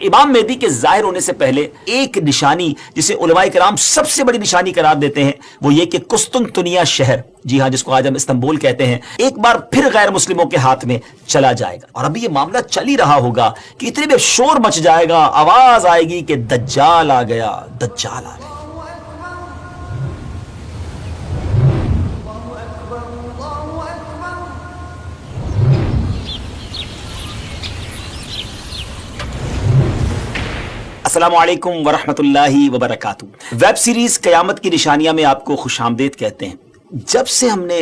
امام مہدی کے ظاہر ہونے سے پہلے ایک نشانی جسے علماء کرام سب سے بڑی نشانی قرار دیتے ہیں وہ یہ کہ قسطنطنیہ شہر، جی ہاں جس کو آج ہم استنبول کہتے ہیں، ایک بار پھر غیر مسلموں کے ہاتھ میں چلا جائے گا۔ اور ابھی یہ معاملہ چل ہی رہا ہوگا کہ اتنے میں شور مچ جائے گا، آواز آئے گی کہ دجال آ گیا، دجال آ گیا۔ السلام علیکم ورحمۃ اللہ وبرکاتہ۔ ویب سیریز قیامت کی نشانیاں میں آپ کو خوش آمدید کہتے ہیں۔ جب سے ہم نے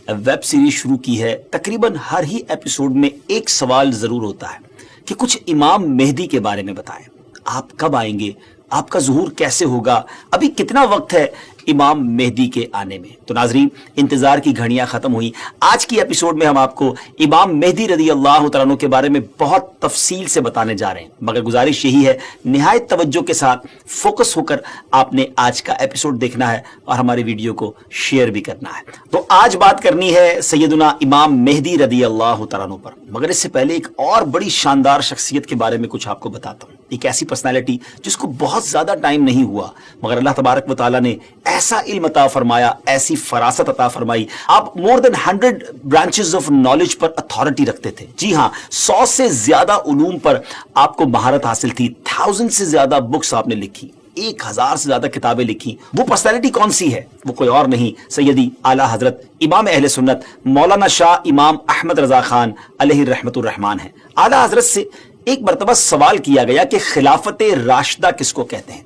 ویب سیریز شروع کی ہے تقریباً ہر ہی ایپیسوڈ میں ایک سوال ضرور ہوتا ہے کہ کچھ امام مہدی کے بارے میں بتائیں، آپ کب آئیں گے، آپ کا ظہور کیسے ہوگا، ابھی کتنا وقت ہے امام مہدی کے آنے میں۔ تو ناظرین، انتظار کی گھڑیاں ختم ہوئی۔ آج کی ایپیسوڈ میں ہم آپ کو امام مہدی رضی اللہ تعالیٰ عنہ کے بارے میں بہت تفصیل سے بتانے جا رہے ہیں، مگر گزارش یہی ہے نہایت توجہ کے ساتھ فوکس ہو کر آپ نے آج کا ایپیسوڈ دیکھنا ہے اور ہمارے ویڈیو کو شیئر بھی کرنا ہے۔ تو آج بات کرنی ہے سیدنا امام مہدی رضی اللہ تعالیٰ عنہ پر، مگر اس سے پہلے ایک اور بڑی شاندار شخصیت کے بارے میں کچھ آپ کو بتاتا ہوں۔ ایک ایسی پرسنالٹی جس کو بہت زیادہ ٹائم نہیں ہوا مگر اللہ تبارک و تعالیٰ نے ایسا علم عطا فرمایا، ایسی فراست عطا فرمائی، آپ مور دین 100 branches of knowledge per authority رکھتے تھے۔ جی ہاں، 100 سے زیادہ علوم پر آپ کو مہارت حاصل تھی، 1000 سے زیادہ بکس آپ نے لکھی، 1000 سے زیادہ کتابیں لکھی۔ وہ پرسنالٹی کون سی ہے؟ وہ کوئی اور نہیں، سیدی اعلیٰ حضرت امام اہل سنت مولانا شاہ امام احمد رضا خان علیہ الرحمۃ الرحمان ہیں۔ اعلیٰ حضرت سے ایک مرتبہ سوال کیا گیا کہ خلافت راشدہ کس کو کہتے ہیں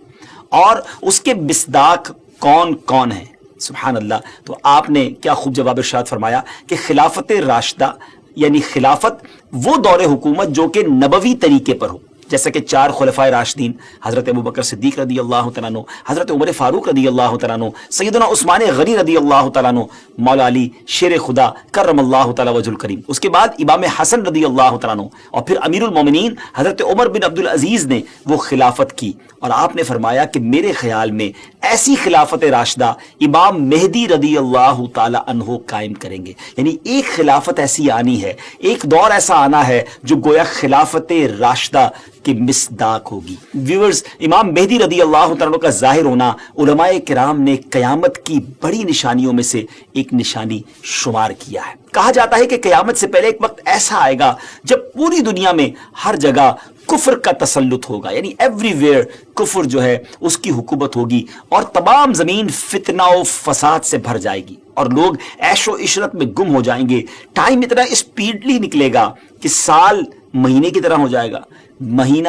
اور اس کے مصداق کون کون ہیں؟ سبحان اللہ، تو آپ نے کیا خوب جواب ارشاد فرمایا کہ خلافت راشدہ یعنی خلافت وہ دور حکومت جو کہ نبوی طریقے پر ہو، جیسا کہ 4 خلفائے راشدین حضرت ابوبکر صدیق رضی اللہ تعالیٰ عنہ، حضرت عمر فاروق رضی اللہ تعالیٰ عنہ، سیدنا عثمان غنی رضی اللہ تعالیٰ عنہ، مولا علی شیر خدا کرم اللہ تعالیٰ وجہ الکریم، اس کے بعد امام حسن رضی اللہ تعالیٰ عنہ، اور پھر امیر المومنین حضرت عمر بن عبد العزیز نے وہ خلافت کی۔ اور آپ نے فرمایا کہ میرے خیال میں ایسی خلافت راشدہ امام مہدی رضی اللہ تعالیٰ عنہ قائم کریں گے، یعنی ایک خلافت ایسی آنی ہے، ایک دور ایسا آنا ہے جو گویا خلافت راشدہ کی مصداق ہوگی۔ ویورز، امام مہدی رضی اللہ تعالیٰ کا ظاہر ہونا علماء کرام نے قیامت کی بڑی نشانیوں میں سے ایک نشانی شمار کیا ہے۔ کہا جاتا ہے کہ قیامت سے پہلے ایک وقت ایسا آئے گا جب پوری دنیا میں ہر جگہ کفر کا تسلط ہوگا، یعنی ایوری ویئر کفر جو ہے اس کی حکومت ہوگی اور تمام زمین فتنہ و فساد سے بھر جائے گی اور لوگ عیش و عشرت میں گم ہو جائیں گے۔ ٹائم اتنا اسپیڈلی نکلے گا کہ سال مہینے کی طرح ہو جائے گا، مہینہ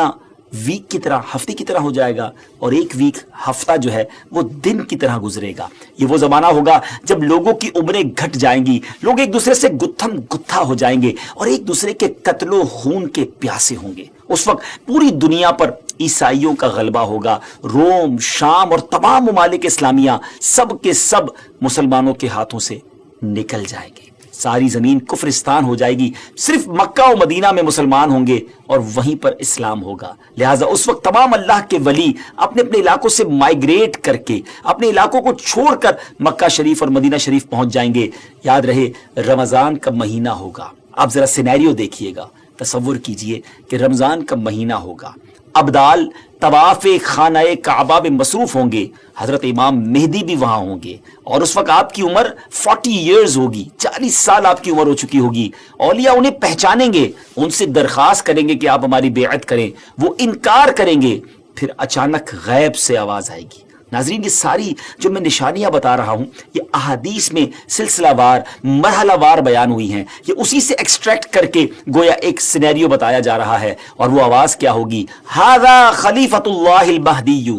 ویک کی طرح، ہفتے کی طرح ہو جائے گا، اور ایک ویک ہفتہ جو ہے وہ دن کی طرح گزرے گا۔ یہ وہ زمانہ ہوگا جب لوگوں کی عمریں گھٹ جائیں گی، لوگ ایک دوسرے سے گتھم گتھا ہو جائیں گے اور ایک دوسرے کے قتل و خون کے پیاسے ہوں گے۔ اس وقت پوری دنیا پر عیسائیوں کا غلبہ ہوگا، روم، شام اور تمام ممالک اسلامیہ سب کے سب مسلمانوں کے ہاتھوں سے نکل جائیں گے، ساری زمین کفرستان ہو جائے گی، صرف مکہ و مدینہ میں مسلمان ہوں گے اور وہیں پر اسلام ہوگا۔ لہٰذا اس وقت تمام اللہ کے ولی اپنے اپنے علاقوں سے مائیگریٹ کر کے اپنے علاقوں کو چھوڑ کر مکہ شریف اور مدینہ شریف پہنچ جائیں گے۔ یاد رہے رمضان کا مہینہ ہوگا، آپ ذرا سینیریو دیکھیے گا، تصور کیجئے کہ رمضان کا مہینہ ہوگا، ابدال طواف خانہ کعبہ میں مصروف ہوں گے، حضرت امام مہدی بھی وہاں ہوں گے، اور اس وقت آپ کی عمر 40 ایئرز ہوگی، 40 سال آپ کی عمر ہو چکی ہوگی۔ اولیاء انہیں پہچانیں گے، ان سے درخواست کریں گے کہ آپ ہماری بیعت کریں، وہ انکار کریں گے، پھر اچانک غیب سے آواز آئے گی۔ ناظرین، یہ ساری جو میں نشانیاں بتا رہا ہوں یہ احادیث میں سلسلہ وار مرحلہ وار بیان ہوئی ہیں، یہ اسی سے ایکسٹریکٹ کر کے گویا ایک سینیریو بتایا جا رہا ہے، اور وہ آواز کیا ہوگی؟ ھذا خلیفۃ اللہ المہدی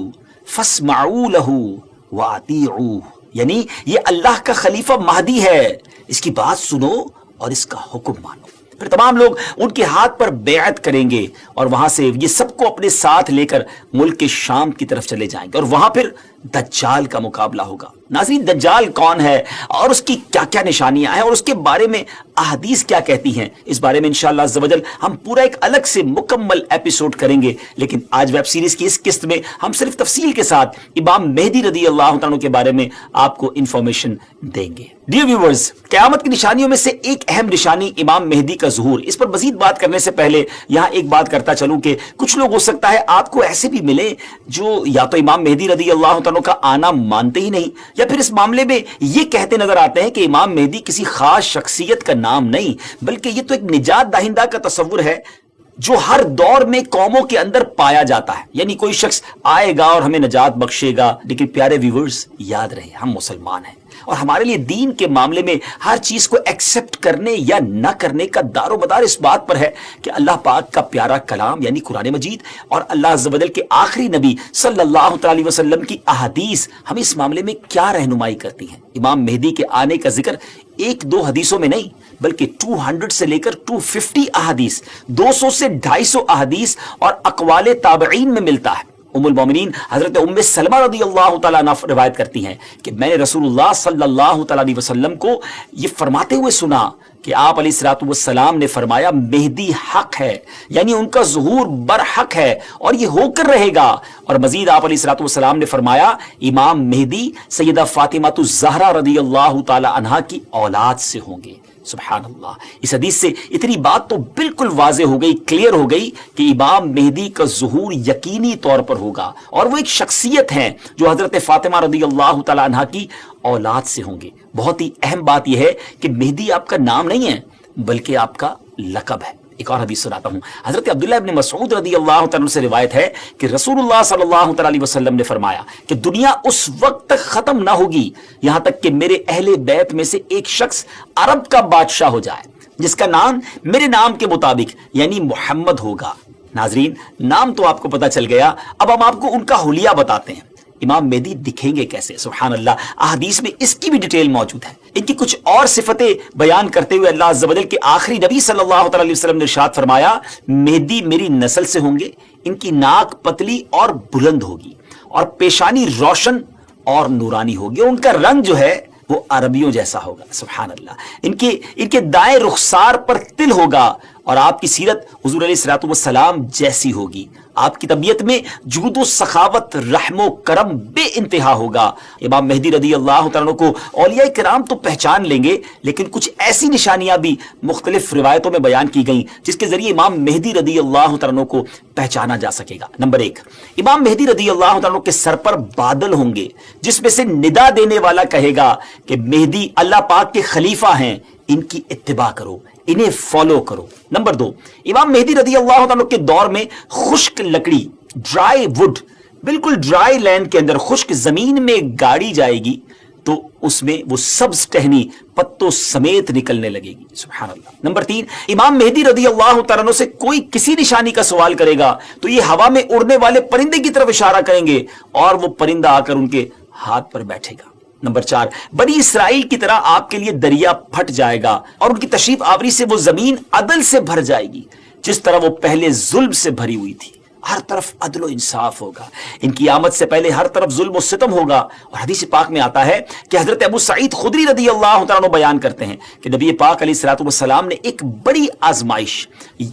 فاسمعوا لہ واطیعوہ، یعنی یہ اللہ کا خلیفہ مہدی ہے، اس کی بات سنو اور اس کا حکم مانو۔ پھر تمام لوگ ان کے ہاتھ پر بیعت کریں گے اور وہاں سے یہ سب کو اپنے ساتھ لے کر ملک کے شام کی طرف چلے جائیں گے، اور وہاں پھر दज्जाल का मुकाबला होगा। नाज़रीन, दज्जाल कौन है और उसकी क्या क्या निशानियां हैं और उसके बारे में अहादीस क्या कहती हैं, इस बारे में इंशाअल्लाह अज़्ज़ व जल हम पूरा एक अलग से मुकम्मल एपिसोड करेंगे। लेकिन आज वेब सीरीज की इस किस्त में हम सिर्फ तफसील के साथ इमाम मेहदी रदी अल्लाह तआला के बारे में आपको इंफॉर्मेशन देंगे। डियर व्यूअर्स, क़यामत की निशानियों में से एक अहम निशानी इमाम मेहदी का ज़ुहूर। इस पर मजीद बात करने से पहले यहाँ एक बात करता चलूं कि कुछ लोग हो सकता है आपको ऐसे भी मिले जो या तो इमाम मेहदी रदी अल्लाह तआला का आना मानते ही नहीं, या फिर इस मामले में ये कहते नजर आते हैं कि इमाम मेहदी किसी खास शख्सियत का नाम नहीं, बल्कि ये तो एक निजात दाहिंदा का तस्वुर है जो हर दौर में कौमों के अंदर पाया जाता है। यानी कोई शख्स आएगा और हमें निजात बख्शेगा। लेकिन प्यारे व्यूअर्स, याद रहे हम मुसलमान हैं और हमारे लिए दीन के मामले में हर चीज को एक्सेप्ट करने या न करने का दारो मदार इस बात पर है कि अल्लाह पाक का प्यारा कलाम यानी कुरान मजीद और अल्लाह अज़्ज़ व जल के आखिरी नबी सल्लल्लाहु अलैहि वसल्लम की अहादीस हमें इस मामले में क्या रहनुमाई करती हैं। इमाम मेहदी के आने का जिक्र एक दो हदीसों में नहीं, बल्कि 200 से लेकर 250 अहादीस, 200 से 250 अहादीस और अक़वाले ताबईन में मिलता है। उम्मुल मोमिनीन हजरत उम्मे सलमा रज़ियल्लाहु तआला अन्हा रिवायत करती हैं कि मैंने रसूलुल्लाह सल्लल्लाहु अलैहि वसल्लम को ये फरमाते हुए सुना कि आप अलैहिस्सलातु वस्सलाम ने फरमाया, मेहदी हक है, यानी उनका ज़ुहूर बरहक है और ये होकर रहेगा। और मजीद आप अलैहिस्सलातु वस्सलाम ने फरमाया, इमाम मेहदी सैयदा फातिमातु ज़हरा रज़ियल्लाहु तआला अन्हा की औलाद से होंगे। सुभान अल्लाह। इस हदीस से इतनी बात तो बिल्कुल वाज़ेह हो गई, क्लियर हो गई कि इमाम मेहदी का ज़ुहूर यकीनी तौर पर होगा और वो एक शख्सियत है जो हजरत फातिमा रज़ियल्लाहु तआला अन्हा की औलाद से होंगे। बहुत ही अहम बात यह है कि मेहदी आपका नाम नहीं है बल्कि आपका लक़ब है। एक और हदीस सुनाता हूं। हजरत अब्दुल्लाह इब्न मसऊद रज़ियल्लाहु तआला से रिवायत है कि रसूलुल्लाह सल्लल्लाहु अलैहि वसल्लम ने फरमाया कि दुनिया उस वक्त तक खत्म ना होगी यहां तक कि मेरे अहले बैत में से एक शख्स अरब का बादशाह हो जाए जिसका नाम मेरे नाम के मुताबिक यानी मोहम्मद होगा। नाजरीन, नाम तो आपको पता चल गया, अब हम आपको उनका हुलिया बताते हैं। इमाम मेहदी दिखेंगे कैसे? सुभान अल्लाह, अहादीस में इसकी भी डिटेल मौजूद है। इनकी कुछ और सिफतें बयान करते हुए अल्लाह अज़्ज़ व जल के आखिरी नबी सल्लल्लाहु अलैहि वसल्लम ने इरशाद फरमाया, मेहदी मेरी नस्ल से होंगे, इनकी नाक पतली और बुलंद होगी और पेशानी रोशन और नूरानी होगी, उनका रंग जो है वो अरबियों जैसा होगा। सुभान अल्लाह, इनके दाएं रुखसार पर तिल होगा और आपकी सीरत हुजूर अलैहिस्सलातु वस्सलाम जैसी होगी। आपकी तबीयत में जूद व सखावत, रहमो करम बे इंतहा होगा। इमाम मेहदी रदी अल्लाह तआला को औलिया किराम तो पहचान लेंगे, लेकिन कुछ ऐसी निशानियां भी मुख्तलिफ रिवायतों में बयान की गई जिसके जरिए इमाम मेहदी रदी अल्लाह तआला को पहचाना जा सकेगा। नंबर 1, इमाम मेहदी रदी अल्लाह तआला के सर पर बादल होंगे जिसमें से निदा देने वाला कहेगा कि मेहदी अल्लाह पाक के खलीफा हैं, इनकी इत्तिबा करो, इन्हें फॉलो करो। नंबर 2, इमाम मेहदी रदी अल्लाह तआला के दौर में खुश्क लकड़ी, ड्राई वुड, बिल्कुल ड्राई लैंड के अंदर खुश्क जमीन में गाड़ी जाएगी तो उसमें वो सब्ज टहनी पत्तों समेत निकलने लगेगी। सुभान अल्लाह। नंबर 3, इमाम मेहदी रदी अल्लाह तआला से कोई किसी निशानी का सवाल करेगा तो ये हवा में उड़ने वाले परिंदे की तरफ इशारा करेंगे और वो परिंदा आकर उनके हाथ पर बैठेगा। नंबर 4, बनी इसराइल की तरह आपके लिए दरिया फट जाएगा और उनकी तशरीफ आवरी से वो जमीन अदल से भर जाएगी जिस तरह वो पहले जुल्म से भरी हुई थी। हर तरफ अदल इंसाफ होगा। इनकी आमद से पहले हर तरफ जुल्म और सितम होगा। और हदीस पाक में आता है कि हजरत अबू सईद खुदरी रदी अल्लाह तआला बयान करते हैं कि नबी पाक अलैहिस्सलातु वस्सलाम ने एक बड़ी आजमाइश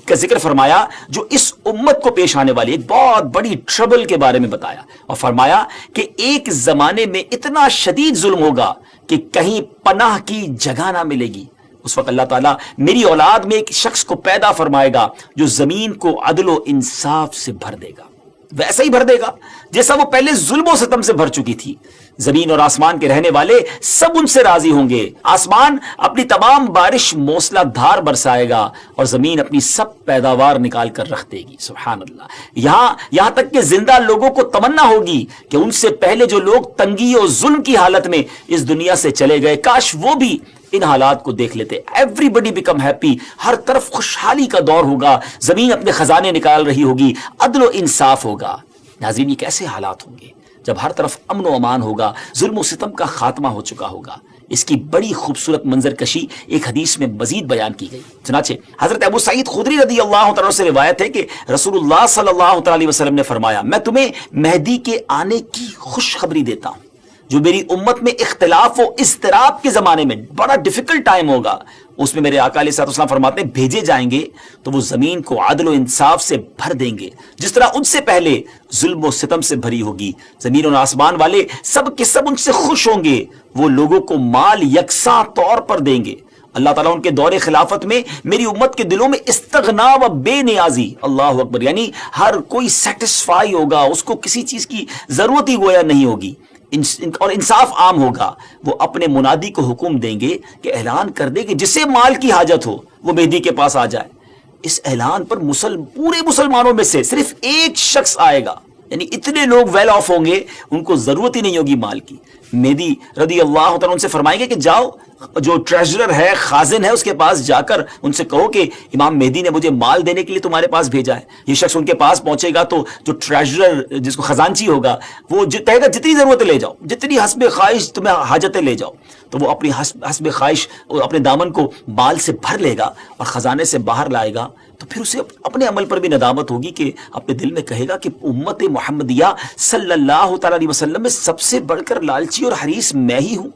का जिक्र फरमाया जो इस उम्मत को पेश आने वाली एक बहुत बड़ी ट्रबल के बारे में बताया और फरमाया कि एक जमाने में इतना शदीद जुल्म होगा कि कहीं पनाह की जगह ना मिलेगी। उस वक्त अल्लाह ताला मेरी औलाद में एक शख्स को पैदा फरमाएगा जो जमीन को अदलो इंसाफ से भर देगा, वैसा ही भर देगा जैसा वो पहले जुल्म सितम से भर चुकी थी। जमीन और आसमान के रहने वाले सब उनसे राजी होंगे। आसमान अपनी तमाम बारिश मूसलाधार बरसाएगा और जमीन अपनी सब पैदावार निकाल कर रख देगी। सुभान अल्लाह। यहां तक कि जिंदा लोगों को तमन्ना होगी कि उनसे पहले जो लोग तंगी और जुल्म की हालत में इस दुनिया से चले गए, काश वो भी इन हालात को देख लेते। एवरीबडी बिकम हैप्पी, हर तरफ खुशहाली का दौर होगा, जमीन अपने खजाने निकाल रही होगी, अदल और इंसाफ होगा। नाज़रीन, ये कैसे हालात होंगे जब हर तरफ अमन व अमान होगा, जुल्म और सितम का खात्मा हो चुका होगा। اس کی بڑی خوبصورت منظر کشی ایک حدیث میں مزید بیان کی گئی. چنانچہ حضرت ابو سعید خدری رضی اللہ تعالیٰ سے روایت ہے کہ رسول اللہ صلی اللہ تعالیٰ علیہ وسلم نے فرمایا میں تمہیں مہدی کے آنے کی خوشخبری دیتا ہوں جو میری امت میں اختلاف و اضطراب کے زمانے میں بڑا ڈیفیکلٹ ٹائم ہوگا. اس میں میرے آقا علیہ الصلوۃ والسلام فرماتے ہیں بھیجے جائیں گے تو وہ زمین کو عدل و انصاف سے بھر دیں گے جس طرح ان سے پہلے ظلم و ستم سے بھری ہوگی. زمین اور آسمان والے سب کے سب ان سے خوش ہوں گے. وہ لوگوں کو مال یکساں طور پر دیں گے. اللہ تعالیٰ ان کے دور خلافت میں میری امت کے دلوں میں استغنا و بے نیازی, اللہ اکبر, یعنی ہر کوئی سیٹسفائی ہوگا, اس کو کسی چیز کی ضرورت ہی گویا نہیں ہوگی, اور انصاف عام ہوگا. وہ اپنے منادی کو حکم دیں گے کہ اعلان کر دے کہ جسے مال کی حاجت ہو وہ مہدی کے پاس آ جائے. اس اعلان پر پورے مسلمانوں میں سے صرف ایک شخص آئے گا, یعنی اتنے لوگ ویل آف ہوں گے ان کو ضرورت ہی نہیں ہوگی مال کی. مہدی رضی اللہ تعالیٰ ان سے فرمائیں گے کہ جاؤ جو ٹریجرر ہے, خازن ہے, اس کے پاس جا کر ان سے کہو کہ امام مہدی نے مجھے مال دینے کے لیے تمہارے پاس بھیجا ہے. یہ شخص ان کے پاس پہنچے گا تو جو ٹریجرر جس کو خزانچی ہوگا وہ کہے گا جتنی ضرورت لے جاؤ, جتنی حسب خواہش تمہیں حاجتیں لے جاؤ. تو وہ اپنی حسب خواہش اپنے دامن کو مال سے بھر لے گا اور خزانے سے باہر لائے گا. تو پھر اسے اپنے عمل پر بھی ندامت ہوگی کہ اپنے دل میں کہے گا کہ امت محمدیہ صلی اللہ تعالیٰ علیہ وسلم میں سب سے بڑھ کر لالچی اور حریص میں ہی ہوں.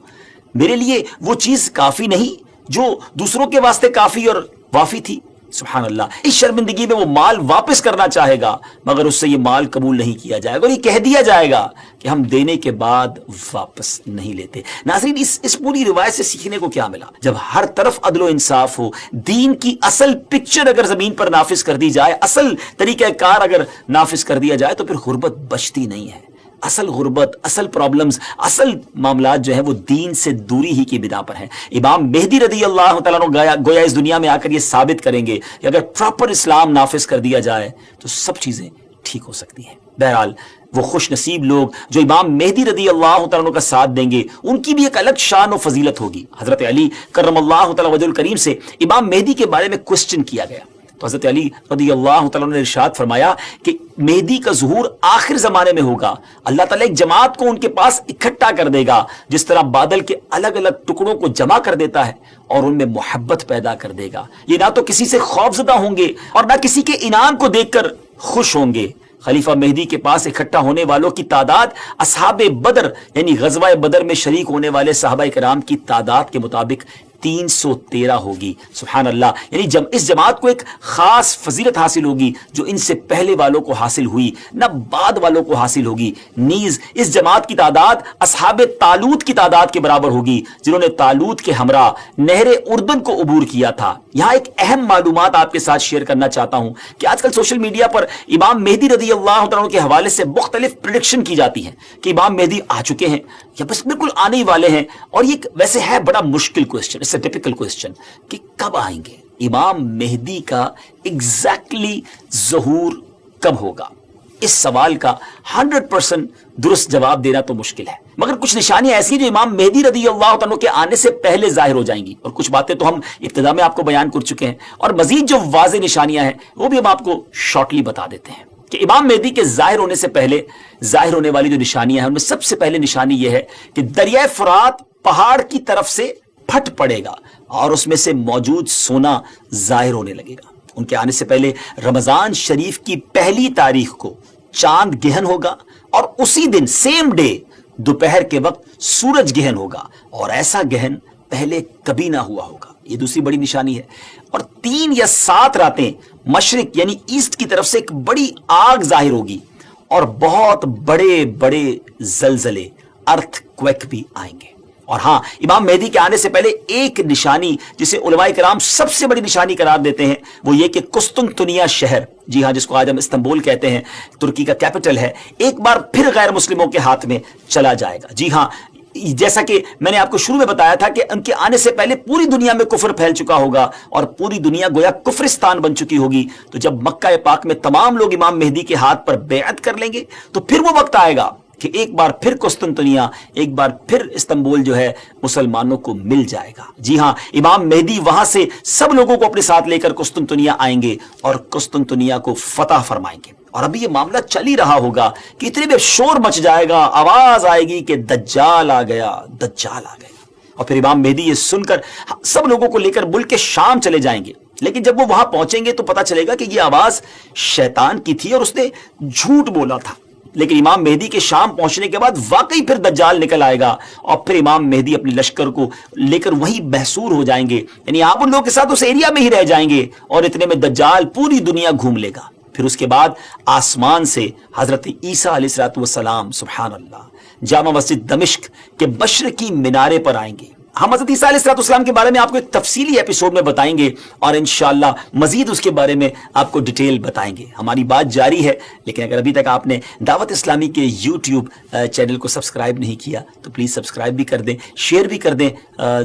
میرے لیے وہ چیز کافی نہیں جو دوسروں کے واسطے کافی اور وافی تھی. سبحان اللہ. اس شرمندگی میں وہ مال واپس کرنا چاہے گا مگر اس سے یہ مال قبول نہیں کیا جائے گا اور یہ کہہ دیا جائے گا کہ ہم دینے کے بعد واپس نہیں لیتے. ناظرین, اس پوری روایت سے سیکھنے کو کیا ملا؟ جب ہر طرف عدل و انصاف ہو, دین کی اصل پکچر اگر زمین پر نافذ کر دی جائے, اصل طریقہ کار اگر نافذ کر دیا جائے تو پھر غربت بچتی نہیں ہے. اصل غربت, اصل پرابلمز, اصل معاملات جو ہے وہ دین سے دوری ہی کی بنا پر ہیں. امام مہدی رضی اللہ تعالیٰ عنہ گویا اس دنیا میں آ کر یہ ثابت کریں گے کہ اگر پراپر اسلام نافذ کر دیا جائے تو سب چیزیں ٹھیک ہو سکتی ہیں. بہرحال وہ خوش نصیب لوگ جو امام مہدی رضی اللہ تعالیٰ عنہ کا ساتھ دیں گے ان کی بھی ایک الگ شان و فضیلت ہوگی. حضرت علی کرم اللہ تعالیٰ وجہ الکریم سے امام مہدی کے بارے میں کوسچن کیا گیا تو حضرت علی رضی اللہ تعالیٰ نے ارشاد فرمایا کہ مہدی کا ظہور آخر زمانے میں ہوگا. اللہ تعالیٰ ایک جماعت کو ان کے پاس اکٹھا کر دے گا جس طرح بادل کے الگ الگ ٹکڑوں کو جمع کر دیتا ہے اور ان میں محبت پیدا کر دے گا. یہ نہ تو کسی سے خوف زدہ ہوں گے اور نہ کسی کے انعام کو دیکھ کر خوش ہوں گے. خلیفہ مہدی کے پاس اکٹھا ہونے والوں کی تعداد اصحاب بدر یعنی غزوہ بدر میں شریک ہونے والے صحابہ کرام کی تعداد کے مطابق 313 ہوگی. سبحان اللہ. یعنی اس جماعت کو ایک خاص فضیلت حاصل ہوگی جو ان سے پہلے والوں کو حاصل ہوئی نہ بعد والوں کو حاصل ہوگی. نیز اس جماعت کی تعداد اصحاب طالوت کی تعداد کے برابر ہوگی جنہوں نے طالوت کے ہمراہ نہر اردن کو عبور کیا تھا. یہاں ایک اہم معلومات آپ کے ساتھ شیئر کرنا چاہتا ہوں کہ آج کل سوشل میڈیا پر امام مہدی رضی اللہ تعالیٰ کے حوالے سے مختلف پریڈکشن کی جاتی ہیں کہ امام مہدی آ چکے ہیں یا بس بالکل آنے ہی والے ہیں. اور یہ ویسے ہے بڑا مشکل question, it's a typical question کہ کب آئیں گے, امام مہدی کا ایگزیکٹلی ظہور کب ہوگا. اس سوال کا 100% درست جواب دینا تو مشکل ہے مگر کچھ نشانیاں ایسی ہیں جو امام مہدی رضی اللہ عنہ کے آنے سے پہلے ظاہر ہو جائیں گی اور کچھ باتیں تو ہم ابتدا میں آپ کو بیان کر چکے ہیں اور مزید جو واضح نشانیاں ہیں وہ بھی ہم آپ کو شارٹلی بتا دیتے ہیں کہ امام مہدی کے ظاہر ہونے سے پہلے ظاہر ہونے والی جو نشانیاں ہیں ان میں سب سے پہلے نشانی یہ ہے کہ دریائے فرات پہاڑ کی طرف سے پھٹ پڑے گا اور اس میں سے موجود سونا ظاہر ہونے لگے گا. ان کے آنے سے پہلے رمضان شریف کی پہلی تاریخ کو چاند گہن ہوگا اور اسی دن سیم ڈے دوپہر کے وقت سورج گہن ہوگا اور ایسا گہن پہلے کبھی نہ ہوا ہوگا. یہ دوسری بڑی نشانی ہے. اور 3 یا 7 راتیں مشرق یعنی ایسٹ کی طرف سے ایک بڑی آگ ظاہر ہوگی اور بہت بڑے بڑے زلزلے ارتھ کویک بھی آئیں گے. اور ہاں, امام مہدی کے آنے سے پہلے ایک نشانی جسے علماء کرام سب سے بڑی نشانی قرار دیتے ہیں وہ یہ کہ قسطنطنیہ شہر, جی ہاں, جس کو آج ہم استنبول کہتے ہیں, ترکی کا کیپٹل ہے, ایک بار پھر غیر مسلموں کے ہاتھ میں چلا جائے گا. جی ہاں, جیسا کہ میں نے آپ کو شروع میں بتایا تھا کہ ان کے آنے سے پہلے پوری دنیا میں کفر پھیل چکا ہوگا اور پوری دنیا گویا کفرستان بن چکی ہوگی. تو جب مکہ پاک میں تمام لوگ امام مہدی کے ہاتھ پر بیعت کر لیں گے تو پھر وہ وقت آئے گا کہ ایک بار پھر قسطنطنیہ, ایک بار پھر استنبول جو ہے مسلمانوں کو مل جائے گا. جی ہاں, امام مہدی وہاں سے سب لوگوں کو اپنے ساتھ لے کر قسطنطنیہ آئیں گے اور قسطنطنیہ کو فتح فرمائیں گے. اور ابھی یہ معاملہ چل ہی رہا ہوگا کہ اتنے میں شور مچ جائے گا, آواز آئے گی کہ دجال آ گیا, دجال آ گیا. और फिर इमाम मेहदी ये सुनकर सब लोगों को लेकर मुल्क के शाम चले जाएंगे। लेकिन जब वो वहां पहुंचेंगे तो पता चलेगा कि ये आवाज शैतान की थी और उसने झूठ बोला था। लेकिन इमाम मेहदी के शाम पहुंचने के बाद वाकई फिर दज्जाल निकल आएगा और फिर इमाम मेहदी अपने लश्कर को लेकर वहीं बहसूर हो जाएंगे, यानी आप उन लोगों के साथ उस एरिया में ही रह जाएंगे और इतने में दज्जाल पूरी दुनिया घूम लेगा। फिर उसके बाद आसमान से हजरत ईसा अलैहिस्सलाम सुभान अल्लाह जामा मस्जिद दमिश्क के मशरकी मीनारे पर आएंगे। हम हज़रत ईसा अलैहिस्सलाम के बारे में आपको एक तफसीली एपिसोड में बताएंगे और इंशाअल्लाह मजीद उसके बारे में आपको डिटेल बताएंगे। हमारी बात जारी है, लेकिन अगर अभी तक आपने दावत इस्लामी के यूट्यूब चैनल को सब्सक्राइब नहीं किया तो प्लीज़ सब्सक्राइब भी कर दें, शेयर भी कर दें।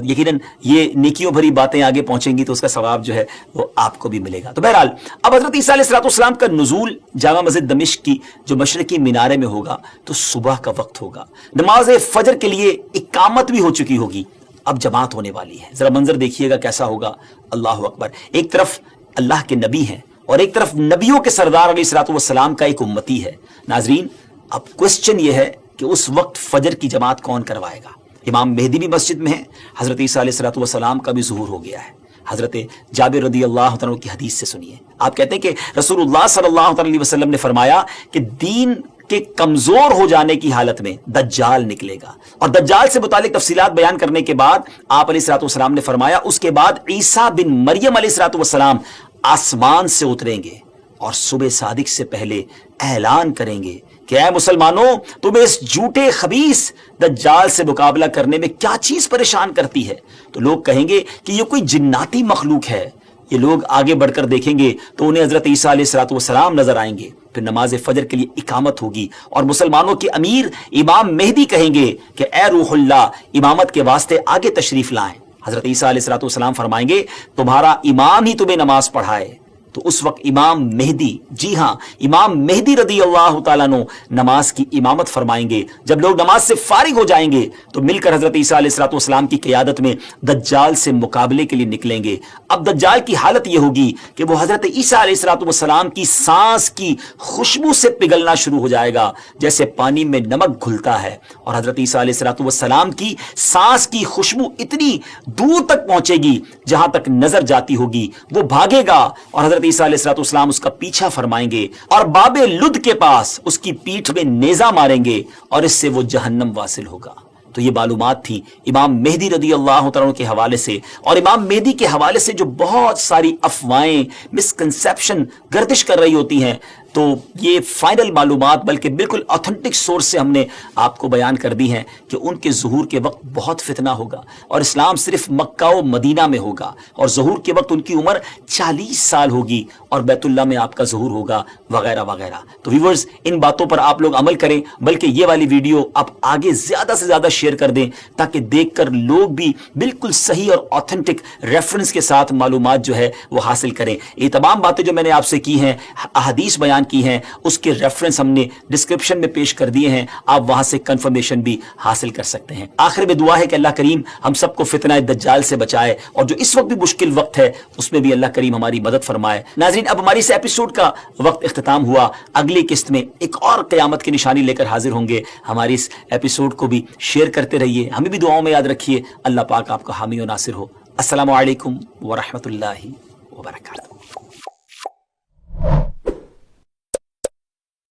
यकीनन ये नेकियों भरी बातें आगे पहुंचेंगी तो उसका सवाब जो है वो आपको भी मिलेगा। तो बहरहाल अब हज़रत ईसा अलैहिस्सलाम का नुज़ूल जामा मस्जिद दमिश्क की जो मशरकी मीनारे में होगा तो सुबह का वक्त होगा, नमाज फजर के लिए इकामत भी हो चुकी होगी, अब जमात होने वाली है। जरा मंजर देखिएगा कैसा होगा। अल्लाह अकबर। एक तरफ अल्लाह के नबी हैं और एक तरफ नबियों के सरदार अलैहिस्सलाम का एक उम्मती है। नाजरीन अब क्वेश्चन यह है कि उस वक्त फजर की जमात कौन करवाएगा। इमाम मेहदी भी मस्जिद में है, हजरत ईसा अलैहिस्सलाम का भी ज़ुहूर हो गया है। हजरत जाबिर रदी अल्लाह तआला की हदीस से सुनिए। आप कहते हैं कि रसूलुल्लाह सल्लल्लाहु अलैहि वसल्लम ने फरमाया कि दीन के कमजोर हो जाने की हालत में दज्जाल निकलेगा। और दज्जाल से मुतालिक तफसीलात बयान करने के बाद आप अलैहिस्सलाम ने फरमाया उसके बाद ईसा बिन मरियम अलैहिस्सलाम आसमान से उतरेंगे और सुबह सादिक से पहले ऐलान करेंगे कि ऐ मुसलमानों, तुम्हें इस झूठे खबीस दज्जाल से मुकाबला करने में क्या चीज परेशान करती है। तो लोग कहेंगे कि ये कोई जिन्नाती मखलूक है। ये लोग आगे बढ़कर देखेंगे तो उन्हें हजरत ईसा अलैहिस्सलाम नजर आएंगे। फिर नमाज फजर के लिए इकामत होगी और मुसलमानों के अमीर इमाम मेहदी कहेंगे कि ए रूहुल्लाह, इमामत के वास्ते आगे तशरीफ लाएं। हजरत ईसा अलैहिस्सलाम फरमाएंगे तुम्हारा इमाम ही तुम्हें नमाज पढ़ाए। तो उस वक्त इमाम मेहदी, जी हां इमाम मेहदी रदी अल्लाह तआला अन्हु नमाज की इमामत फरमाएंगे। जब लोग नमाज से फारिग हो जाएंगे तो मिलकर हजरत ईसा अलैहिस्सलाम की क़ियादत में दज्जाल से मुकाबले के लिए निकलेंगे। अब दज्जाल की हालत यह होगी कि वो हजरत ईसा अलैहिस्सलाम की सांस की खुशबू से पिघलना शुरू हो जाएगा, जैसे पानी में नमक घुलता है। और हजरत ईसा अलैहिस्सलाम की सांस की खुशबू इतनी दूर तक पहुंचेगी जहां तक नजर जाती होगी। वो भागेगा और हजरत ईसा अलैहिस्सलाम उसका पीछा फरमाएंगे और बाबे लुद के पास उसकी पीठ में नेजा मारेंगे और इससे वो जहन्नम वासिल होगा। तो ये मालूमात थी इमाम मेहदी रदी अल्लाह तआला के हवाले से। और इमाम मेहदी के हवाले से जो बहुत सारी अफवाहें, मिसकंसेप्शन गर्दिश कर रही होती हैं, तो ये फाइनल मालूमात बल्कि बिल्कुल ऑथेंटिक सोर्स से हमने आपको बयान कर दी हैं कि उनके ज़ुहूर के वक्त बहुत फितना होगा और इस्लाम सिर्फ मक्का व मदीना में होगा और ज़ुहूर के वक्त उनकी उम्र 40 साल होगी और बैतुल्लाह में आपका ज़ुहूर होगा वगैरह वगैरह। तो व्यूअर्स इन बातों पर आप लोग अमल करें, बल्कि ये वाली वीडियो आप आगे ज़्यादा से ज़्यादा शेयर कर दें ताकि देखकर लोग भी बिल्कुल सही और ऑथेंटिक रेफरेंस के साथ मालूमात जो है वो हासिल करें। ये तमाम बातें जो मैंने आपसे की हैं, अहादीस बयान की हैं, उसके रेफरेंस हमने डिस्क्रिप्शन में पेश कर दिए हैं, आप वहां से कंफर्मेशन भी हासिल कर सकते हैं। आखिर में दुआ है कि अल्लाह करीम हम सबको फितना दज्जाल से बचाए और जो इस वक्त भी मुश्किल वक्त है उसमें भी अल्लाह करीम हमारी मदद फरमाए। नाज़रीन अब हमारी इस एपिसोड का वक्त इख्तिताम हुआ, अगली किस्त में एक और क़यामत की निशानी लेकर हाजिर होंगे। हमारी इस एपिसोड को भी शेयर करते रहिए, हमें भी दुआओं में याद रखिए। अल्लाह पाक आपका हामी और नासिर हो। अस्सलामु अलैकुम व रहमतुल्लाहि व बरकातहू।